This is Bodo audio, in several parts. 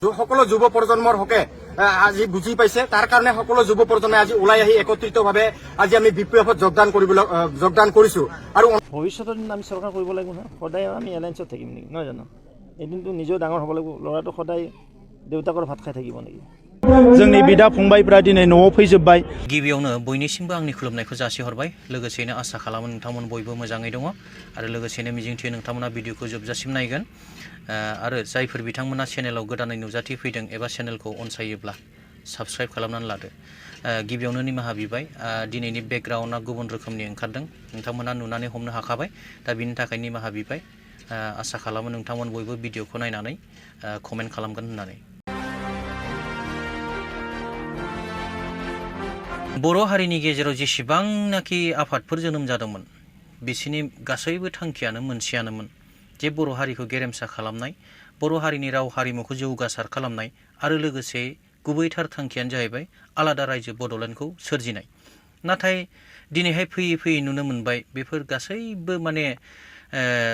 সকলো যুৱ প্ৰজন্মৰ হকে আজি বুজি পাইছে তাৰ কাৰণে সকলো যুৱ প্ৰজন্মে আজি ওলাই আহি একত্ৰিতভাৱে আজি আমি BPF-ত যোগদান কৰিছো আৰু ভৱিষ্যতৰ দিন আমি চৰকাৰ কৰিব লাগিব না সদায় আমি এলায়েন্সত থাকিম নেকি নহয় জানো এদিনটো নিজেও ডাঙৰ হ'ব লাগিব ল'ৰাটো সদায় দেউতাকৰ ভাত খাই থাকিব নেকি जोंनि बिदा फंबायफ्रा दिनै न'आव फैजोबबाय गिबियावनो बयनिसिमबो आंनि खुलुमनायखौ जासिहरबाय लोगोसेनो आसा खालामो नोंथांमोन बयबो मोजाङै दङ आरो लोगोसेनो मिजिंथियो नोंथांमोना भिडिअखौ जोबजासिम नायगोन आरो जायफोर बिथांमोना चेनेलाव गोदानै नुजाथि फैदों एबा चेनेलखौ अनसायोब्ला साबस्क्राइब खालामनानै लादो गिबियावनो निमाहा बिबाय दिनैनि बेकग्राउन्डआ गुबुन रोखोमनि ओंखारदों नोंथांमोना नुनानै हमनो हाखाबाय दा बिनि थाखाय निमाहा बिबाय आसा खालामो नोंथांमोन बयबो भिडिअखौ नायनानै कमेन्ट खालामगोन होननानै बर' हारिनि गेजेराव जेसेबांनाखि आफादफोर जोनोम जादोंमोन बिसिनि गासैबो थांखियानो मोनसेयानोमोन जे बर' हारिखौ गेरेमसा खालामनाय बर' हारिनि राव हारिमुखौ जौगासार खालामनाय आरो लोगोसे गुबैथार थांखियानो जाहैबाय आलादा रायजो बड'लेण्डखौ सोरजिनाय नाथाय दिनैहाय फैयै फैयै नुनो मोनबाय बेफोर गासैबो माने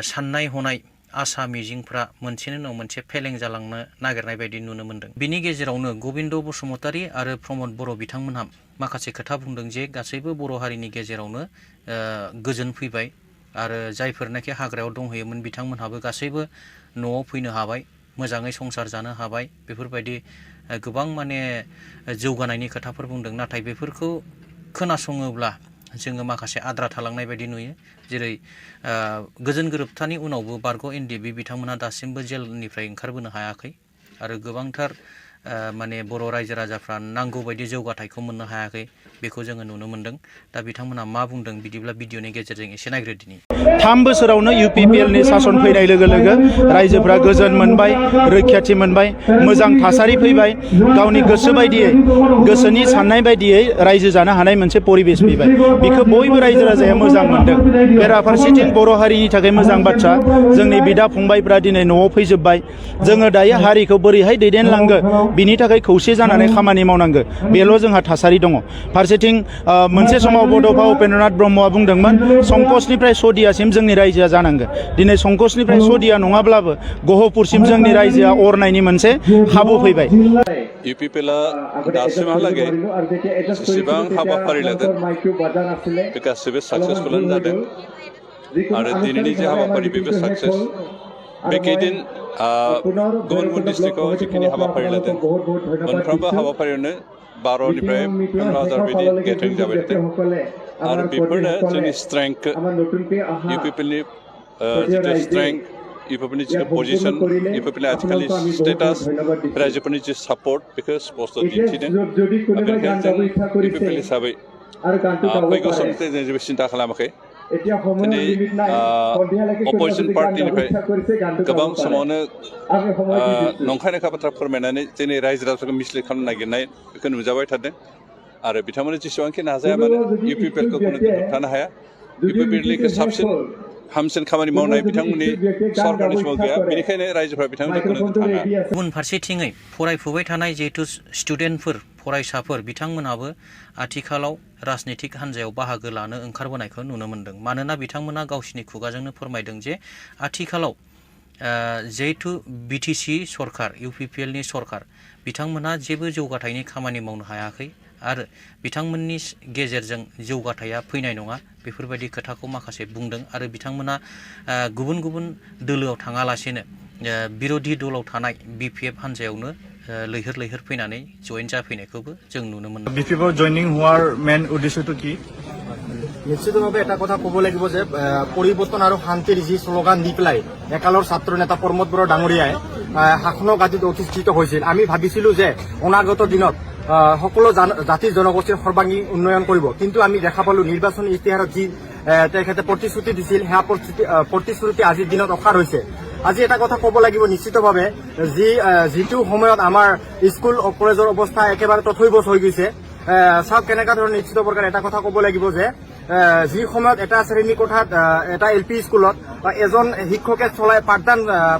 साननाय हनाय आसा मिजिंफ्रा मोनसेनि उनाव मोनसे फेलें जालांनो नागिरनाय बायदि नुनो मोनदों बिनि गेजेरावनो गोविन्द बसुमतारी आरो प्रमद बर' बिथांमोनहा माखासे खोथा बुंदों जे गासैबो बर' हारिनि गेजेरावनो गोजोन फैबाय आरो जायफोरनाखि हाग्रायाव दंहैयोमोन बिथांमोनहाबो गासैबो न'आव फैनो हाबाय मोजाङै संसार जानो हाबाय बेफोरबायदि गोबां माने जौगानायनि खोथाफोर बुंदों नाथाय बेफोरखौ खोनासङोब्ला जोङो माखासे आद्रा थालांनाय बायदि नुयो जेरै गोजोन गोरोबथानि उनावबो बारग' एनडिएफबि बिथांमोना दासिमबो जेलनिफ्राय ओंखारबोनो हायाखै आरो गोबांथार माने बर' रायजो राजाफ्रा नांगौ बायदि जौगाथायखौ मोननो हायाखै बेखौ जोङो नुनो मोनदों दा बिथांमोना मा बुंदों बिदिब्ला भिडिअनि गेजेरजों एसे नायग्रोदिनि 3 बोसोरावनो UPPLनि सासन फैनाय लोगो लोगो रायजोफ्रा गोजोन मोनबाय रैखाथि मोनबाय मोजां थासारि फैबाय गावनि गोसो बायदियै गोसोनि साननाय बायदियै रायजो जानो हानाय मोनसे परिबेस फैबाय बेखौ बयबो रायजो राजाया मोजां मोनदों बेराफारसेथिं बर' हारिनि थाखाय मोजां बाथ्रा जोंनि बिदा फंबायफ्रा दिनै न'आव फैजोबबाय जोङो दायो हारिखौ बोरैहाय दैदेनलांगो बिनि थाखाय खौसे जानानै खामानि मावनांगो बेल' जोंहा थासारि दङ फारसेथिं मोनसे समाव बड'फा उपेन्द्रनाथ ब्रह्मआ बुंदोंमोन संकसनिफ्राय सदियासिम जोंनि रायजोआ जानांगो दिनै संकसनिफ्राय सदिया नङाब्लाबो गहपुरसिम जोंनि रायजोआ अरनायनि मोनसे खाबु फैबाय UPPLआ दासिमहालागै जेसेबां हाबाफारि लादों बे गासैबो साक्सेसफुलानो जादों आरो दिनैनि जे हाबाफारि बेबो साक्सेस बे केइदिन गुबुन गुबुन डिस्ट्रिक्टआव जिखिनि हाबाफारि लादों मोनफ्रोमबो हाबाफारियावनो 12निफ्राय 15,000 बायदि गेटारिं जाबाय थादों आरो बेफोरनो जोंनि स्ट्रेंथखौ UPPLनि जितु स्ट्रेंथ UPPLनि जितु पजिसन UPPLनि आथिखालनि स्टेटास रायजोफोरनि जि सापर्ट बेखौ स्पष्ट दिन्थिदों बेनिखायनो जों UPPL हिसाबै फैगौ समनिफ्राय जों जेबो सिन्था खालामाखै दिनै अपोजिसन पार्टिनिफ्राय गोबां समावनो नंखाय नंखाय बाथ्रा फोरमायनानै जोंनि रायजो राजाफोरखौ मिसलिड खालामनो नागिरनाय बेखौ नुजाबाय थादों आरो बिथांमोना जेसेबांखि नाजाया मानो UPPLखौ गुबुन होबथानो हाया UPPLनि साबसिन हामसिन खामानि मावनाय बिथांमोननि सरकारनि समाव गैया बेनिखायनो रायजोफोरा बिथांमोनखौ थाङा गुबुन फारसेथिङै फरायफुबाय थानाय जिहेतु स्टुडेन्टफोर फरायसाफोर बिथांमोनाबो आथिखालाव राजनीतिक हान्जायाव बाहागो लानो ओंखारबोनायखौ नुनो मोनदों मानोना बिथांमोना गावसिनि खुगाजोंनो फोरमायदों जे आथिखालाव जिहेतु BTC सरकार UPPLनि सरकार बिथांमोना जेबो जौगाथायनि खामानि मावनो हायाखै आरो बिथांमोननि गेजेरजों जौगाथाया फैनाय नङा बेफोरबायदि खोथाखौ माखासे बुंदों आरो बिथांमोना गुबुन गुबुन दोलोआव थाङालासेनो बिरोधि दलाव थानाय BPF हान्जायावनो लैहोर लैहोर फैनानै जइन जाफैनायखौबो जों नुनो मोनो BPF জয়েনিং হোৱাৰ মেইন উদ্দেশ্যটো কি নিশ্চিতভাৱে এটা কথা ক'ব লাগিব যে পৰিৱৰ্তন আৰু শান্তিৰ যি শ্লোগান দি পেলাই একালৰ ছাত্ৰ নেতা প্ৰমদ বড়ো ডাঙৰীয়াই শাসনৰ গাদীত অধিষ্ঠিত হৈছিল আমি ভাবিছিলো যে অনাগত দিনত সকলো জাতি জনগোষ্ঠীৰ সৰ্বাংগী উন্নয়ন কৰিব কিন্তু আমি দেখা পালো নিৰ্বাচনী ইস্তাহাৰত যি তেখেতে প্ৰতিশ্ৰুতি দিছিল সেয়া প্ৰতিশ্ৰুতি আজিৰ দিনত অসাৰ হৈছে আজি এটা কথা ক'ব লাগিব নিশ্চিতভাৱে যিটো সময়ত আমাৰ স্কুল কলেজৰ অৱস্থা একেবাৰে তথৈবচ হৈ গৈছে চাওক কেনেকুৱা ধৰণৰ নিশ্চিত প্ৰকাৰে এটা কথা ক'ব লাগিব যে যি সময়ত এটা শ্ৰেণী কোঠাত এটা LP স্কুলত এজন শিক্ষকে চলাই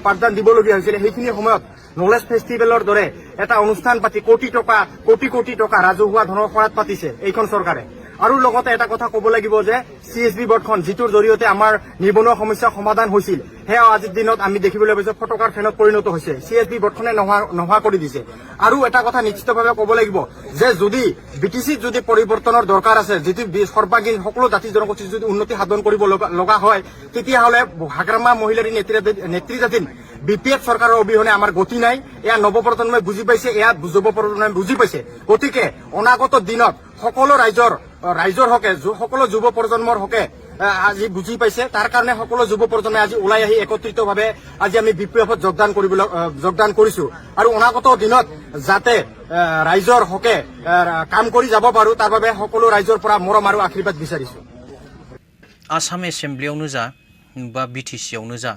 পাঠদান দিবলগীয়া হৈছিল সেইখিনি সময়ত নলেজ ফেষ্টিভেলৰ দৰে এটা অনুষ্ঠান পাতি কোটি কোটি টকা ৰাজহুৱা ধনৰ খৰাত পাতিছে এইখন চৰকাৰে আৰু লগতে এটা কথা ক'ব লাগিব যে CSB বৰ্ডখন যিটোৰ জৰিয়তে আমাৰ নিবনুৱা সমস্যা সমাধান হৈছিল সেয়া আজিৰ দিনত আমি দেখিবলৈ পাইছো ফটকাৰ ফেনত পৰিণত হৈছে CSB বৰ্ডখনে নোহোৱা কৰি দিছে আৰু এটা কথা নিশ্চিতভাৱে ক'ব লাগিব যে যদি BTCত যদি পৰিৱৰ্তনৰ দৰকাৰ আছে যিটো সৰ্বাংগীন সকলো জাতি জনগোষ্ঠীৰ যদি উন্নতি সাধন কৰিব লগা হয় তেতিয়াহ'লে হাগ্ৰামা মহিলাৰী নেতৃত্বাধীন BPF চৰকাৰৰ অবিহনে আমাৰ গতি নাই এয়া নৱপ্ৰজন্মই বুজি পাইছে এয়া যুৱ প্ৰজন্মই বুজি পাইছে গতিকে অনাগত দিনত সকলো ৰাইজৰ হকে সকলো যুৱ প্ৰজন্মৰ হকে আজি বুজি পাইছে তাৰ কাৰণে সকলো যুৱ প্ৰজন্মই আজি ওলাই আহি একত্ৰিতভাৱে আজি আমি BPFত যোগদান কৰিছো আৰু অনাগত দিনত যাতে ৰাইজৰ হকে কাম কৰি যাব পাৰো তাৰ বাবে সকলো ৰাইজৰ পৰা মৰম আৰু আশীৰ্বাদ বিচাৰিছো आसाम एसेम्ब्लियावनो जा बा BTCआवनो जा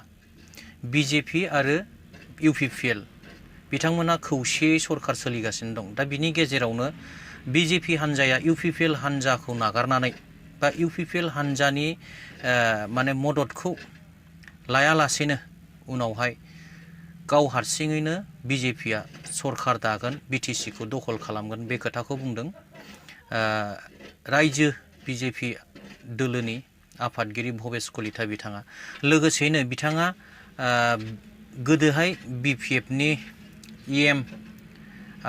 BJP आरो UPPL बिथांमोना खौसेयै सरकार सोलिगासिनो दं दा बिनि गेजेरावनो BJP हान्जाया UPPL हान्जाखौ नागारनानै बा UPPL हान्जानि माने मददखौ लायालासेनो उनावहाय गाव हारसिङैनो BJPआ सरकार दागोन BTCखौ दखल खालामगोन बे खोथाखौ बुंदों रायजो BJP दोलोनि आफादगिरि भबेश कलिता बिथाङा लोगोसेनो बिथाङा गोदोहाय BPFनि EM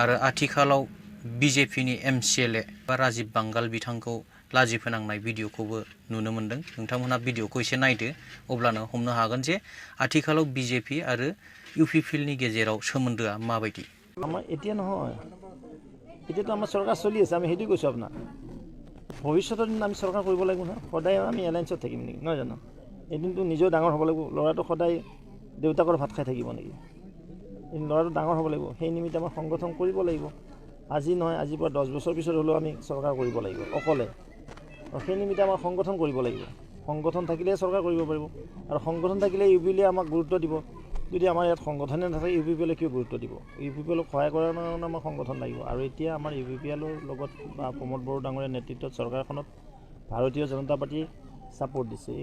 आरो आथिखालाव BJPनि MCLA बा राजिब बांगाल बिथांखौ लाजि फोनांनाय भिडिअखौबो नुनो मोन्दों नोंथांमोनहा भिडिअखौ एसे नायदो अब्लानो हमनो हागोन जे आथिखालाव BJP आरो UPPLनि गेजेराव सोमोन्दोआ माबायदि আমাৰ এতিয়া নহয় এতিয়াতো আমাৰ চৰকাৰ চলি আছে আমি সেইটো কৈছোঁ আপোনাক ভৱিষ্যতৰ দিন আমি চৰকাৰ কৰিব লাগিব নহয় সদায় আমি এলায়েন্সত থাকিম নেকি নহয় জানো এদিনটো নিজেও ডাঙৰ হ'ব লাগিব ল'ৰাটো সদায় দেউতাকৰ ভাত খাই থাকিব নেকি ল'ৰাটো ডাঙৰ হ'ব লাগিব সেই নিমিত্তে আমাৰ সংগঠন কৰিব লাগিব আজি নহয় আজিৰ পৰা 10 বছৰ পিছত হ'লেও আমি চৰকাৰ কৰিব লাগিব অকলে আৰু সেই নিমিত্তে আমাৰ সংগঠন কৰিব লাগিব সংগঠন থাকিলে চৰকাৰ কৰিব পাৰিব আৰু সংগঠন থাকিলে UPPLে আমাক গুৰুত্ব দিব যদি আমাৰ ইয়াত সংগঠনে নাথাকে UPPLে কিয় গুৰুত্ব দিব UPPLক সহায় কৰাৰ কাৰণে আমাৰ সংগঠন লাগিব আৰু এতিয়া আমাৰ UPPLৰ লগত বা প্ৰমোদ বড়ো ডাঙৰীয়াৰ নেতৃত্বত চৰকাৰখনত ভাৰতীয় জনতা পাৰ্টি ছাপোৰ্ট দিছে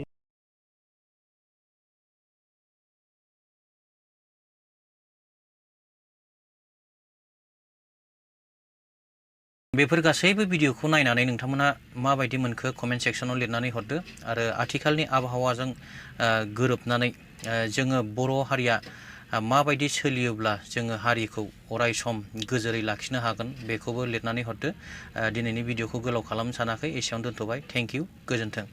बेफोर गासैबो भिडिअखौ नायनानै नोंथांमोना माबायदि मोनखो कमेन्ट सेक्सनाव लिरनानै हरदो आरो आथिखालनि आबहावाजों गोरोबनानै जोङो बर' हारिया माबायदि सोलियोब्ला जोङो हारिखौ अराय सम गोजोरै लाखिनो हागोन बेखौबो लिरनानै हरदो दिनैनि भिडिअखौ गोलाव खालामनो सानाखै एसेयावनो दोनथ'बाय थेंक इउ गोजोन्थों